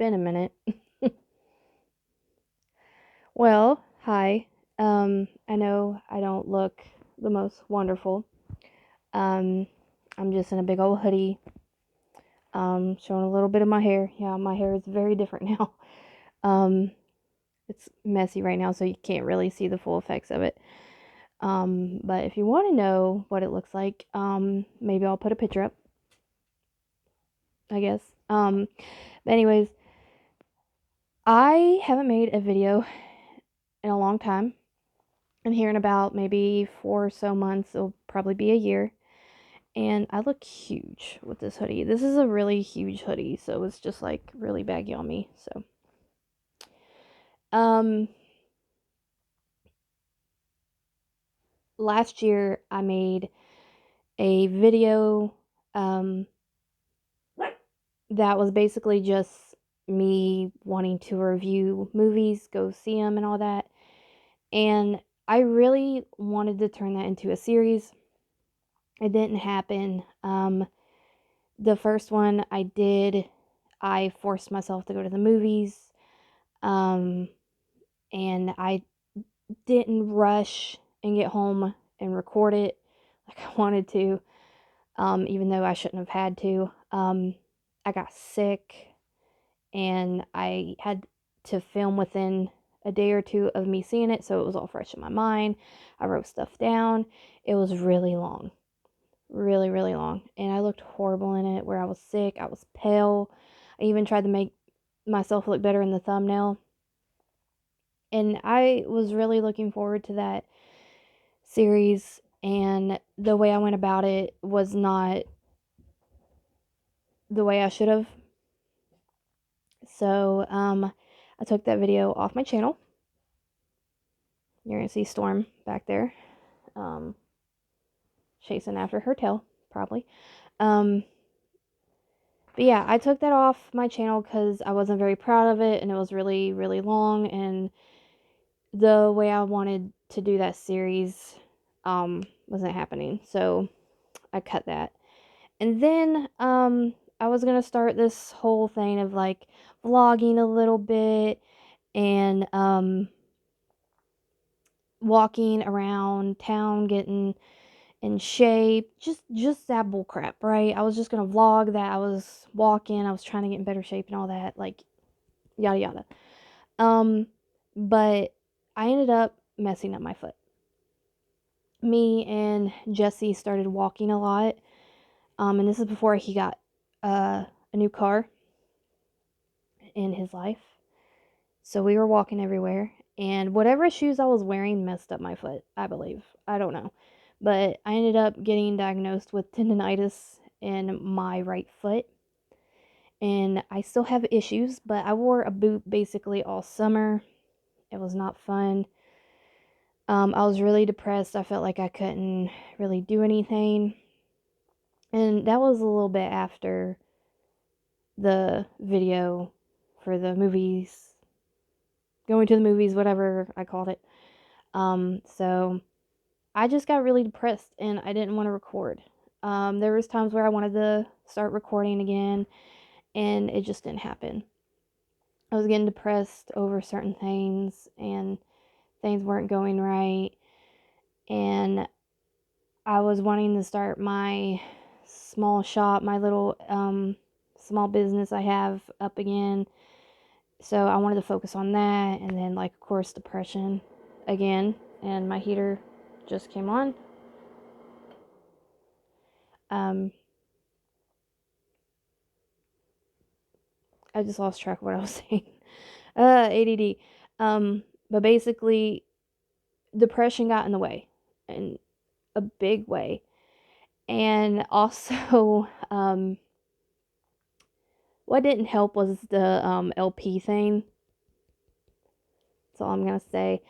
been a minute. Well, hi. I know I don't look the most wonderful. Um, I'm just in a big old hoodie, showing a little bit of my hair. Yeah, my hair is very different now. Um, it's messy right now, so you can't really see the full effects of it. But if you want to know what it looks like, maybe I'll put a picture up, I guess. But anyways, I haven't made a video in a long time. And here in about maybe 4 or so months, it'll probably be a year. And I look huge with this hoodie. This is a really huge hoodie, so it's just like really baggy on me. So, um, last year I made a video, um, that was basically just me wanting to review movies, go see them, and all that. And I really wanted to turn that into a series. It didn't happen. The first one I did, I forced myself to go to the movies. Um, and I didn't rush and get home and record it like I wanted to, even though I shouldn't have had to. I got sick and I had to film within a day or two of me seeing it, so it was all fresh in my mind. I wrote stuff down. It was really long, really, really long, and I looked horrible in it where I was sick. I was pale. I even tried to make myself look better in the thumbnail. And I was really looking forward to that series, and the way I went about it was not the way I should have. So, I took that video off my channel. You're gonna see Storm back there, um, chasing after her tail, probably. Um, but yeah, I took that off my channel because I wasn't very proud of it, and it was really, really long, and the way I wanted to do that series, wasn't happening. So I cut that. And then I was going to start this whole thing of like vlogging a little bit and walking around town getting in shape. Just that bull crap, right? I was just going to vlog that I was walking, I was trying to get in better shape and all that, like yada yada. Um but I ended up messing up my foot. Me and Jesse started walking a lot. And this is before he got a new car in his life. So we were walking everywhere, and whatever shoes I was wearing messed up my foot, I believe. I don't know. But I ended up getting diagnosed with tendonitis in my right foot, and I still have issues, but I wore a boot basically all summer. It was not fun. I was really depressed. I felt like I couldn't really do anything. And that was a little bit after the video for the movies, going to the movies, whatever I called it. So I just got really depressed and I didn't want to record. There was times where I wanted to start recording again and it just didn't happen. I was getting depressed over certain things and things weren't going right, and I was wanting to start my small shop, my little small business I have up again. So I wanted to focus on that, and then like of course depression again, and my heater just came on. Um I just lost track of what I was saying. ADD. But basically depression got in the way in a big way. And also what didn't help was the LP thing. That's all I'm going to say.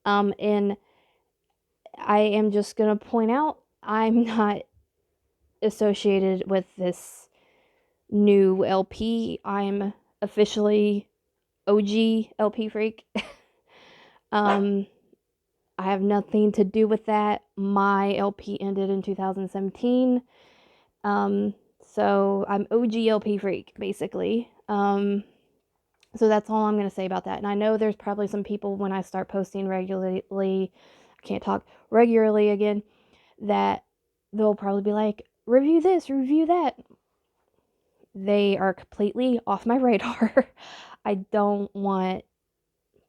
And I am just going to point out I'm not associated with this new LP. I'm officially OG LP freak. um, I have nothing to do with that. My LP ended in 2017. So I'm OG LP freak, basically. So that's all I'm going to say about that. And I know there's probably some people when I start posting regularly, I can't talk regularly again, that they'll probably be like, review this, review that. They are completely off my radar. I don't want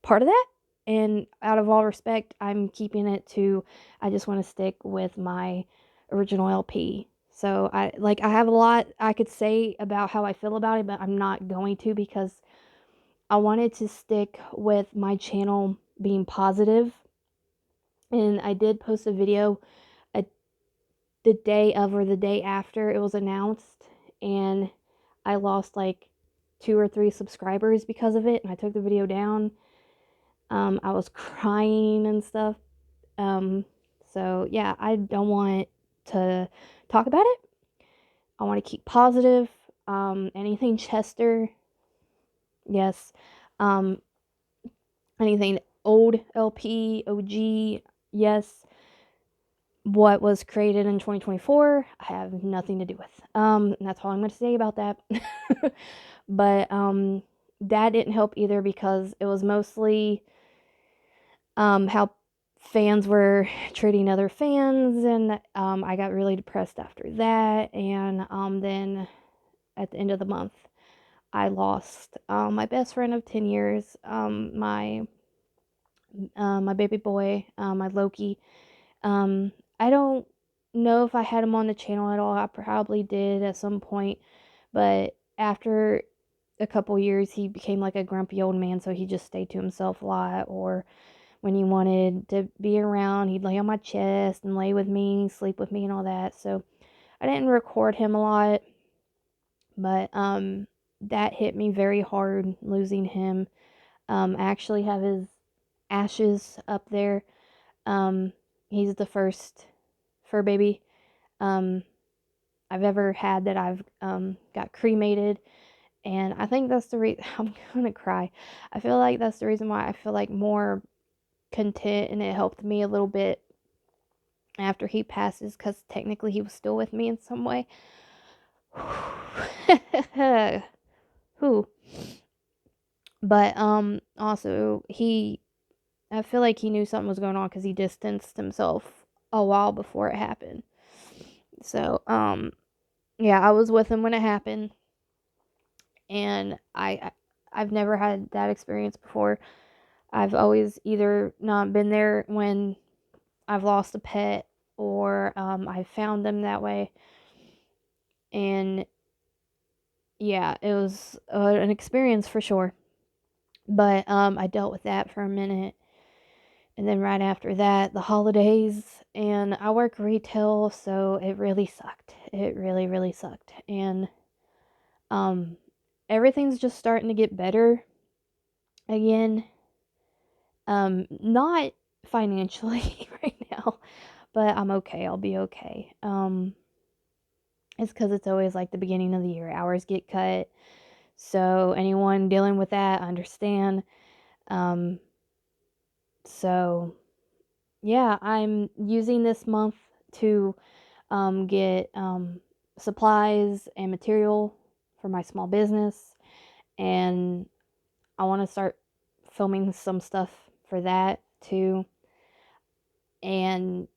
part of that. And out of all respect, I'm keeping it to, I just want to stick with my original LP. So I have a lot I could say about how I feel about it, but I'm not going to, because I wanted to stick with my channel being positive. And I did post a video a, the day of or the day after it was announced, and I lost like 2 or 3 subscribers because of it, and I took the video down. I was crying and stuff. Um, so yeah, I don't want to talk about it. I want to keep positive. Anything Chester, yes. Um, anything old LP, OG, yes. What was created in 2024, I have nothing to do with. And that's all I'm going to say about that. But that didn't help either, because it was mostly how fans were treating other fans, and I got really depressed after that. And then at the end of the month, I lost my best friend of 10 years, my baby boy, my Loki. I don't know if I had him on the channel at all. I probably did at some point, but after a couple years, he became like a grumpy old man, so he just stayed to himself a lot. Or when he wanted to be around, he'd lay on my chest and lay with me, sleep with me, and all that. So I didn't record him a lot, but that hit me very hard, losing him. I actually have his ashes up there. Um, he's the first fur baby um, I've ever had that I've got cremated. And I think that's the reason I'm gonna cry. I feel like that's the reason why I feel like more content, and it helped me a little bit after he passes, because technically he was still with me in some way. Who? But also I feel like he knew something was going on, because he distanced himself a while before it happened. So yeah, I was with him when it happened, and I've never had that experience before. I've always either not been there when I've lost a pet, or I found them that way. And yeah, it was an experience for sure. But I dealt with that for a minute, and then right after that, the holidays, and I work retail, so it really sucked. It really, really sucked. And um, everything's just starting to get better again. Not financially right now, but I'm okay. I'll be okay. It's because it's always like the beginning of the year. Hours get cut. So anyone dealing with that, I understand. Um, so yeah, I'm using this month to get supplies and material for my small business, and I want to start filming some stuff for that too. And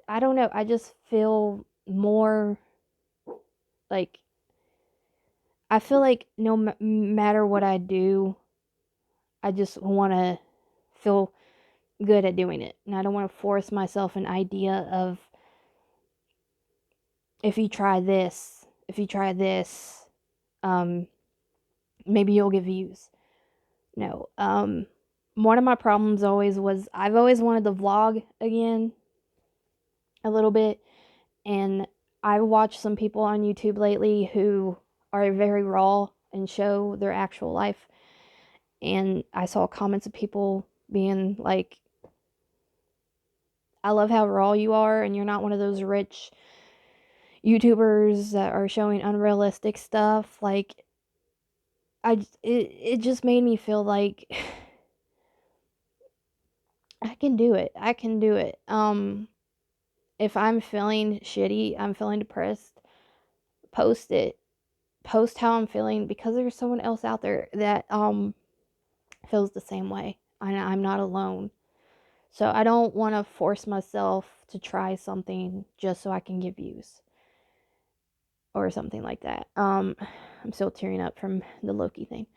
I don't know, I just feel more like, I feel like no matter what I do, I just want to feel good at doing it. And I don't want to force myself an idea of, if you try this, um, maybe you'll get views. No. One of my problems always was, I've always wanted to vlog again a little bit. And I watched some people on YouTube lately who are very raw and show their actual life. And I saw comments of people being like, I love how raw you are, and you're not one of those rich YouTubers that are showing unrealistic stuff. Like, it just made me feel like I can do it. I can do it. If I'm feeling shitty, I'm feeling depressed, post it. Post how I'm feeling, because there's someone else out there that feels the same way. I'm not alone. So I don't want to force myself to try something just so I can get views or something like that. I'm still tearing up from the Loki thing.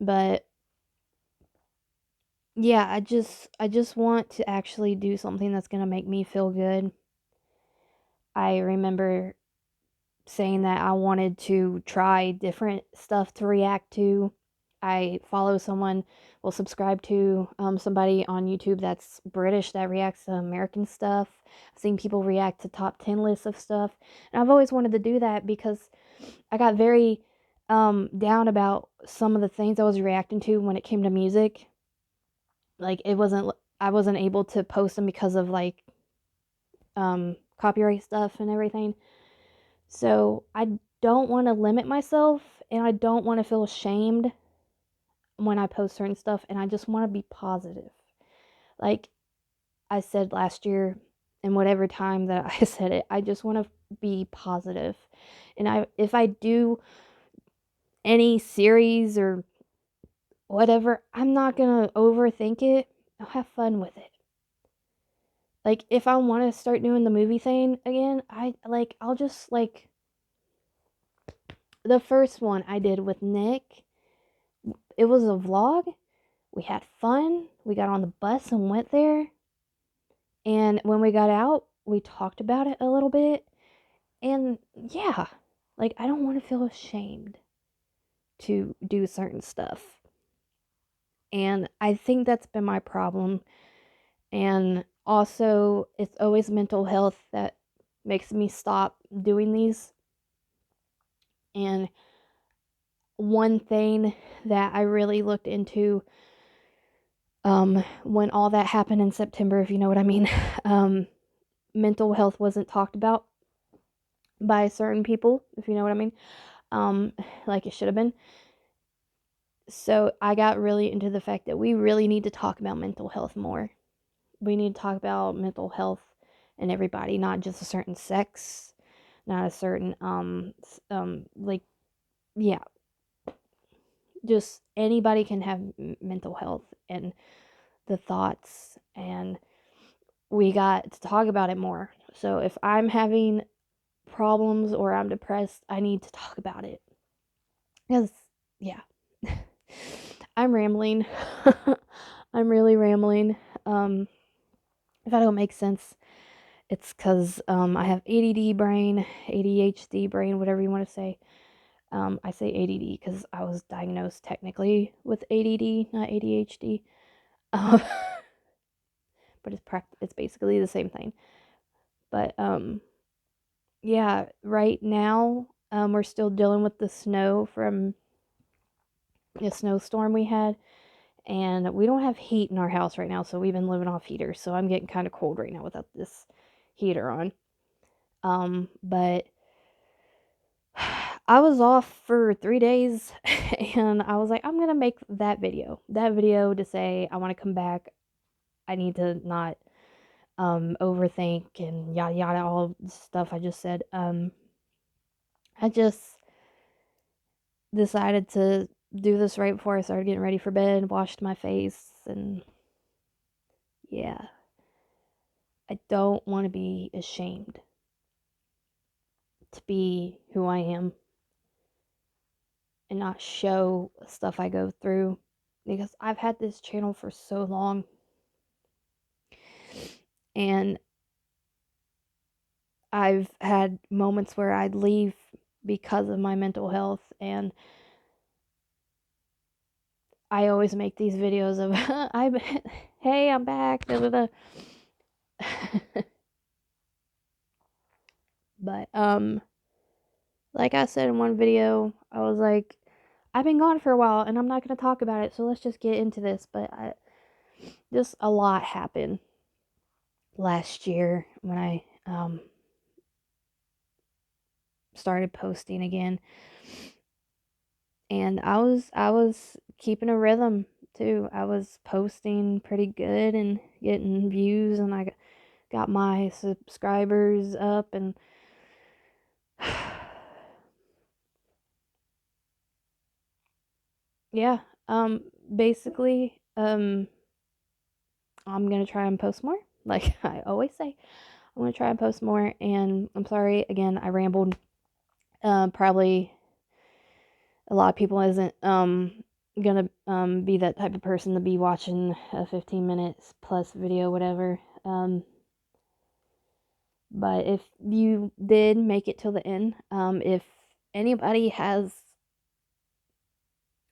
But yeah, I just want to actually do something that's going to make me feel good. I remember saying that I wanted to try different stuff to react to. I follow someone, will subscribe to somebody on YouTube that's British that reacts to American stuff. I've seen people react to top 10 lists of stuff. And I've always wanted to do that because I got very down about some of the things I was reacting to when it came to music. Like, I wasn't able to post them because of like copyright stuff and everything. So I don't want to limit myself and I don't want to feel ashamed when I post certain stuff, and I just want to be positive. Like I said last year and whatever time that I said it, I just want to be positive. And if I do any series or whatever, I'm not going to overthink it. I'll have fun with it. Like if I want to start doing the movie thing again, I'll just like the first one I did with Nick. It was a vlog. We had fun. We got on the bus and went there. And when we got out, we talked about it a little bit. And yeah, like I don't want to feel ashamed to do certain stuff. And I think that's been my problem. And also, it's always mental health that makes me stop doing these. And one thing that I really looked into when all that happened in September, if you know what I mean, mental health wasn't talked about by certain people, if you know what I mean, like it should have been. So I got really into the fact that we really need to talk about mental health more. We need to talk about mental health in everybody, not just a certain sex, not a certain like yeah, just anybody can have mental health and the thoughts, and we got to talk about it more. So if I'm having problems or I'm depressed, I need to talk about it. Because yeah. I'm rambling. I'm really rambling. If I don't make sense, it's because I have ADD brain, ADHD brain, whatever you want to say. I say ADD because I was diagnosed technically with ADD, not ADHD. Um, but it's basically the same thing. But yeah, right now we're still dealing with the snow from the snowstorm we had. And we don't have heat in our house right now, so we've been living off heaters. So I'm getting kind of cold right now without this heater on. But I was off for 3 days and I was like, I'm gonna make that video to say I want to come back. I need to not overthink and yada yada, all the stuff I just said. I just decided to do this right before I started getting ready for bed, washed my face, and yeah, I don't want to be ashamed to be who I am and not show stuff I go through, because I've had this channel for so long and I've had moments where I'd leave because of my mental health, and I always make these videos of I'm hey, I'm back. Da, da, da. But like I said in one video, I was like, I've been gone for a while and I'm not going to talk about it, so let's just get into this. But just a lot happened last year when I started posting again, and I was keeping a rhythm too. I was posting pretty good and getting views, and I got my subscribers up, and yeah, basically, I'm gonna try and post more. Like I always say, I'm gonna try and post more. And I'm sorry again, I rambled. Probably a lot of people isn't gonna be that type of person to be watching a 15 minutes plus video, whatever. But if you did make it till the end, if anybody has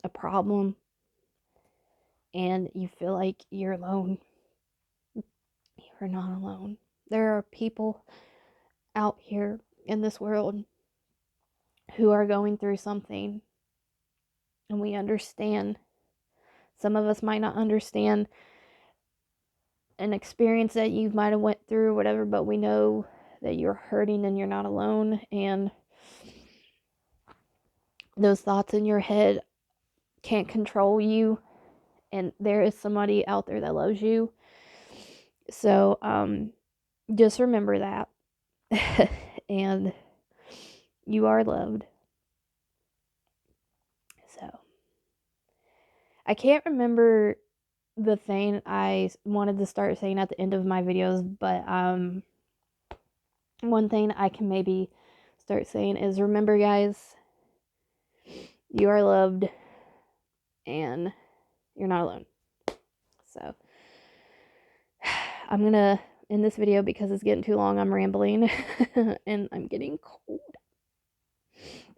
a problem and you feel like you're alone, you're not alone. There are people out here in this world who are going through something, and we understand. Some of us might not understand an experience that you might have went through or whatever, but we know that you're hurting and you're not alone, and those thoughts in your head can't control you, and there is somebody out there that loves you. So just remember that. And you are loved. So I can't remember the thing I wanted to start saying at the end of my videos, but one thing I can maybe start saying is, remember guys, you are loved and you're not alone. So I'm gonna end this video because it's getting too long. I'm rambling and I'm getting cold.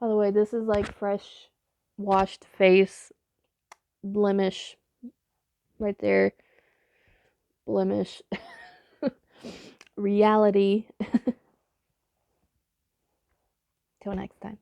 By the way, this is like fresh washed face, blemish right there, blemish. Reality. Till next time.